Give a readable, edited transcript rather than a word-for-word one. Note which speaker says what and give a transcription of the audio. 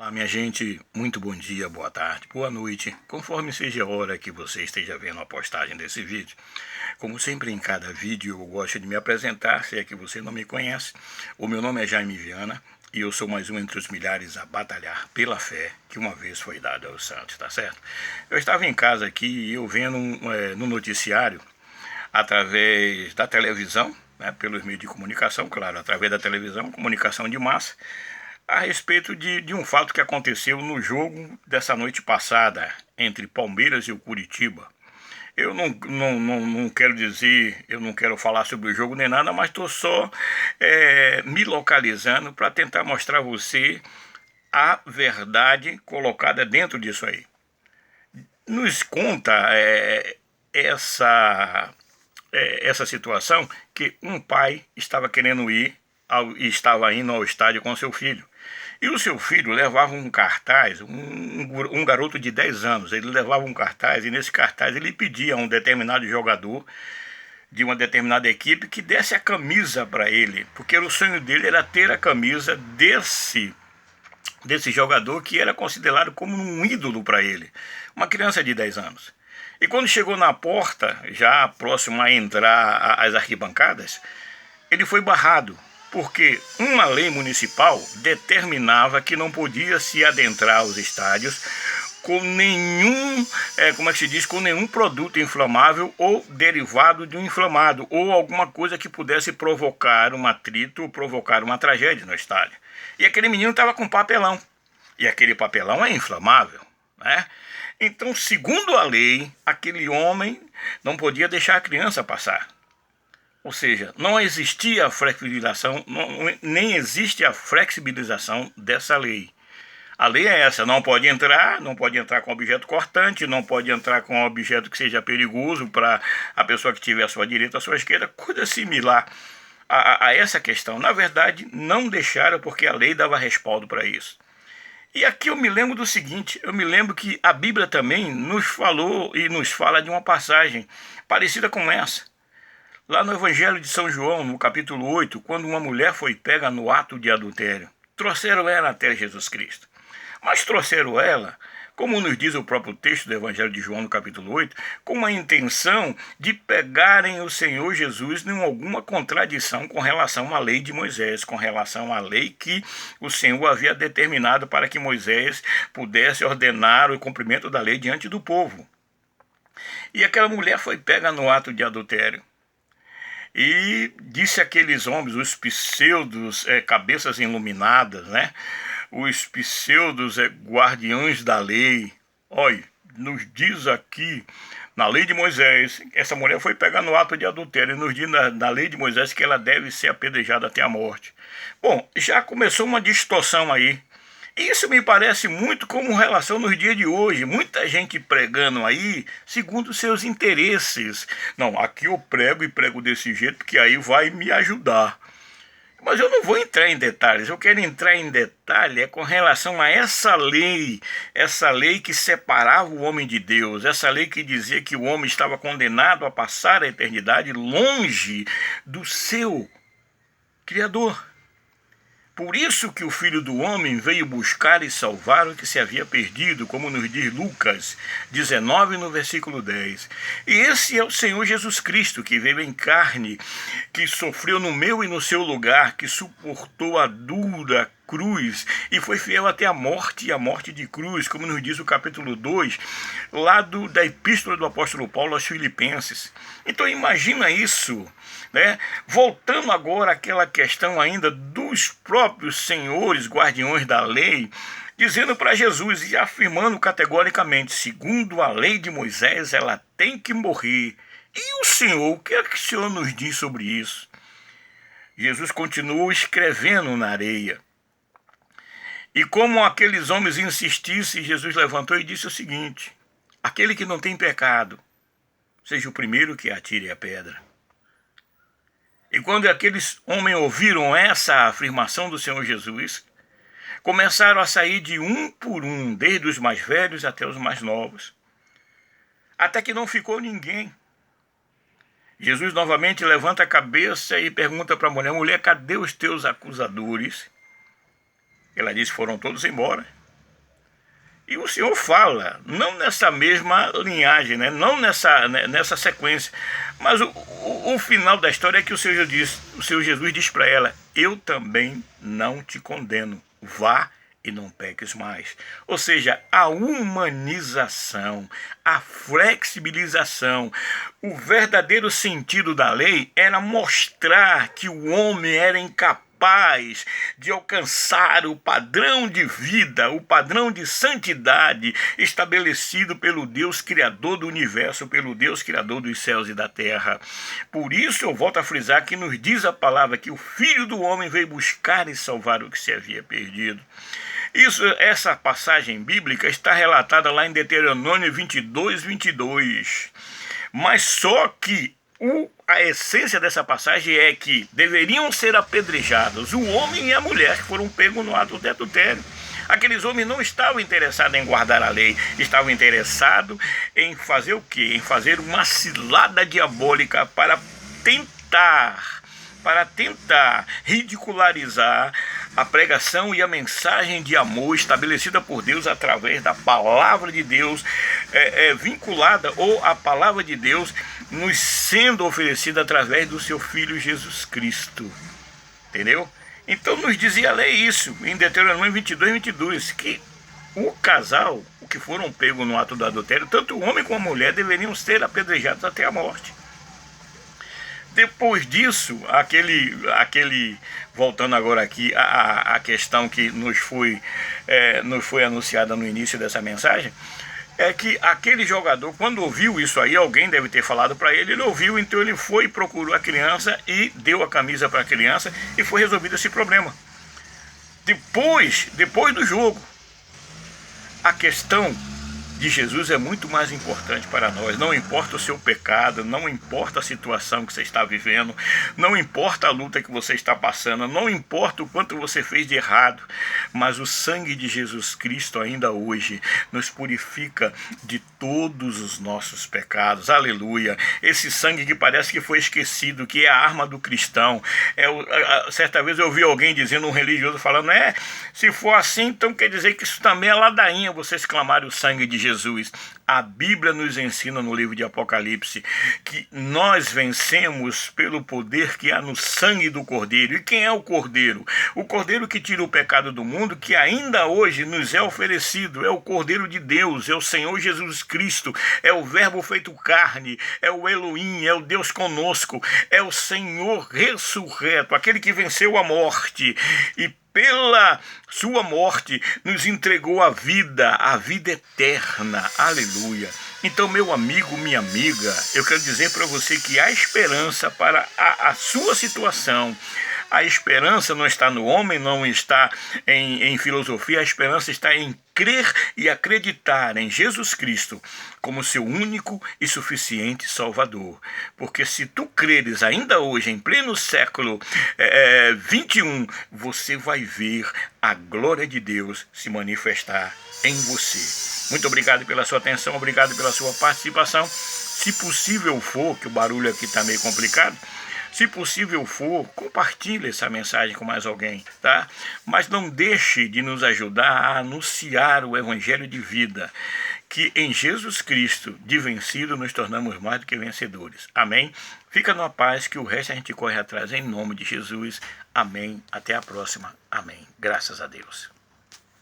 Speaker 1: Olá, minha gente, muito bom dia, boa tarde, boa noite, conforme seja a hora que você esteja vendo a postagem desse vídeo. Como sempre em cada vídeo eu gosto de me apresentar, se é que você não me conhece. O meu nome é Jaime Viana e eu sou mais um entre os milhares a batalhar pela fé que uma vez foi dada aos santos, tá certo? Eu estava em casa aqui e eu vendo no noticiário, através da televisão, né, pelos meios de comunicação, claro, através da televisão, comunicação de massa, a respeito de um fato que aconteceu no jogo dessa noite passada entre Palmeiras e o Curitiba. Eu não quero dizer, eu não quero falar sobre o jogo nem nada, mas estou só me localizando para tentar mostrar a você a verdade colocada dentro disso aí. Nos conta essa situação que um pai estava querendo ir estava indo ao estádio com seu filho. E o seu filho levava um cartaz, um garoto de 10 anos, ele levava um cartaz e nesse cartaz ele pedia a um determinado jogador de uma determinada equipe que desse a camisa para ele, porque o sonho dele era ter a camisa desse jogador que era considerado como um ídolo para ele, uma criança de 10 anos. E quando chegou na porta, já próximo a entrar às arquibancadas, ele foi barrado, porque uma lei municipal determinava que não podia se adentrar aos estádios com nenhum, como é que se diz, com nenhum produto inflamável ou derivado de um inflamado, ou alguma coisa que pudesse provocar um atrito ou provocar uma tragédia no estádio. E aquele menino estava com papelão, e aquele papelão é inflamável, né? Então, segundo a lei, aquele homem não podia deixar a criança passar. Ou seja, não existia a flexibilização, nem existe a flexibilização dessa lei. A lei é essa, não pode entrar com objeto cortante, não pode entrar com objeto que seja perigoso para a pessoa que estiver à sua direita, à sua esquerda, coisa similar a essa questão. Na verdade, não deixaram porque a lei dava respaldo para isso. E aqui eu me lembro do seguinte, eu me lembro que a Bíblia também nos falou e nos fala de uma passagem parecida com essa. Lá no Evangelho de São João, no capítulo 8, quando uma mulher foi pega no ato de adultério, trouxeram ela até Jesus Cristo. Mas trouxeram ela, como nos diz o próprio texto do Evangelho de João, no capítulo 8, com a intenção de pegarem o Senhor Jesus em alguma contradição com relação à lei de Moisés, com relação à lei que o Senhor havia determinado para que Moisés pudesse ordenar o cumprimento da lei diante do povo. E aquela mulher foi pega no ato de adultério. E disse aqueles homens, os pseudos cabeças iluminadas, né? Os pseudos guardiões da lei. Olha, nos diz aqui, na lei de Moisés, essa mulher foi pegar no ato de adultério, e nos diz na lei de Moisés que ela deve ser apedrejada até a morte. Bom, já começou uma distorção aí. Isso me parece muito como relação nos dias de hoje. Muita gente pregando aí segundo seus interesses. Não, aqui eu prego e prego desse jeito porque aí vai me ajudar. Mas eu não vou entrar em detalhes. Eu quero entrar em detalhe com relação a essa lei que separava o homem de Deus, essa lei que dizia que o homem estava condenado a passar a eternidade longe do seu Criador. Por isso que o Filho do Homem veio buscar e salvar o que se havia perdido, como nos diz Lucas 19, no versículo 10. E esse é o Senhor Jesus Cristo, que veio em carne, que sofreu no meu e no seu lugar, que suportou a dura cruz e foi fiel até a morte e a morte de cruz, como nos diz o capítulo 2, lá da epístola do apóstolo Paulo aos Filipenses. Então imagina isso, né? Voltando agora àquela questão ainda dos próprios senhores guardiões da lei, dizendo para Jesus e afirmando categoricamente, segundo a lei de Moisés, ela tem que morrer. E o Senhor, o que é que o Senhor nos diz sobre isso? Jesus continuou escrevendo na areia. E como aqueles homens insistissem, Jesus levantou e disse o seguinte: aquele que não tem pecado, seja o primeiro que atire a pedra. E quando aqueles homens ouviram essa afirmação do Senhor Jesus, começaram a sair de um por um, desde os mais velhos até os mais novos, até que não ficou ninguém. Jesus novamente levanta a cabeça e pergunta para a mulher: mulher, cadê os teus acusadores? Ela disse: foram todos embora. E o Senhor fala, não nessa mesma linhagem, né? Não nessa sequência, mas o final da história é que o Senhor Jesus diz para ela: eu também não te condeno, vá e não peques mais. Ou seja, a humanização, a flexibilização, o verdadeiro sentido da lei era mostrar que o homem era incapaz de alcançar o padrão de vida, o padrão de santidade estabelecido pelo Deus Criador do universo, pelo Deus Criador dos céus e da terra. Por isso eu volto a frisar que nos diz a palavra que o Filho do Homem veio buscar e salvar o que se havia perdido. Essa passagem bíblica está relatada lá em Deuteronômio 22:22. Mas só que a essência dessa passagem é que deveriam ser apedrejados o homem e a mulher que foram pegos no ato de adultério. Aqueles homens não estavam interessados em guardar a lei, estavam interessados em fazer o quê? Em fazer uma cilada diabólica para tentar ridicularizar a pregação e a mensagem de amor estabelecida por Deus através da palavra de Deus, vinculada, ou a palavra de Deus nos sendo oferecida através do seu Filho Jesus Cristo. Entendeu? Então nos dizia a lei isso, em Deuteronômio 22:22, que o casal, o que foram pegos no ato do adultério, tanto o homem como a mulher, deveriam ser apedrejados até a morte. Depois disso, voltando agora aqui à questão que nos foi anunciada no início dessa mensagem, é que aquele jogador, quando ouviu isso aí, alguém deve ter falado para ele, ele ouviu, então ele foi e procurou a criança e deu a camisa para a criança e foi resolvido esse problema. Depois do jogo, a questão de Jesus é muito mais importante para nós. Não importa o seu pecado, não importa a situação que você está vivendo, não importa a luta que você está passando, não importa o quanto você fez de errado, mas o sangue de Jesus Cristo ainda hoje nos purifica de todos os nossos pecados. Aleluia! Esse sangue que parece que foi esquecido, que é a arma do cristão. Certa vez eu ouvi alguém dizendo, um religioso falando, se for assim, então quer dizer que isso também é ladainha, vocês clamarem o sangue de Jesus. A Bíblia nos ensina no livro de Apocalipse que nós vencemos pelo poder que há no sangue do Cordeiro. E quem é o Cordeiro? O Cordeiro que tira o pecado do mundo, que ainda hoje nos é oferecido. É o Cordeiro de Deus, é o Senhor Jesus Cristo, é o Verbo feito carne, é o Elohim, é o Deus conosco, é o Senhor ressurreto, aquele que venceu a morte e pela sua morte nos entregou a vida eterna. Aleluia. Então, meu amigo, minha amiga, eu quero dizer para você que há esperança para a sua situação. A esperança não está no homem, não está em filosofia, a esperança está em crer e acreditar em Jesus Cristo como seu único e suficiente Salvador. Porque se tu creres ainda hoje, em pleno século 21, você vai ver a glória de Deus se manifestar em você. Muito obrigado pela sua atenção, obrigado pela sua participação. Se possível for, que o barulho aqui está meio complicado, se possível for, compartilhe essa mensagem com mais alguém, tá? Mas não deixe de nos ajudar a anunciar o Evangelho de vida, que em Jesus Cristo, de vencido, nos tornamos mais do que vencedores. Amém? Fica na paz, que o resto a gente corre atrás em nome de Jesus. Amém. Até a próxima. Amém. Graças a Deus.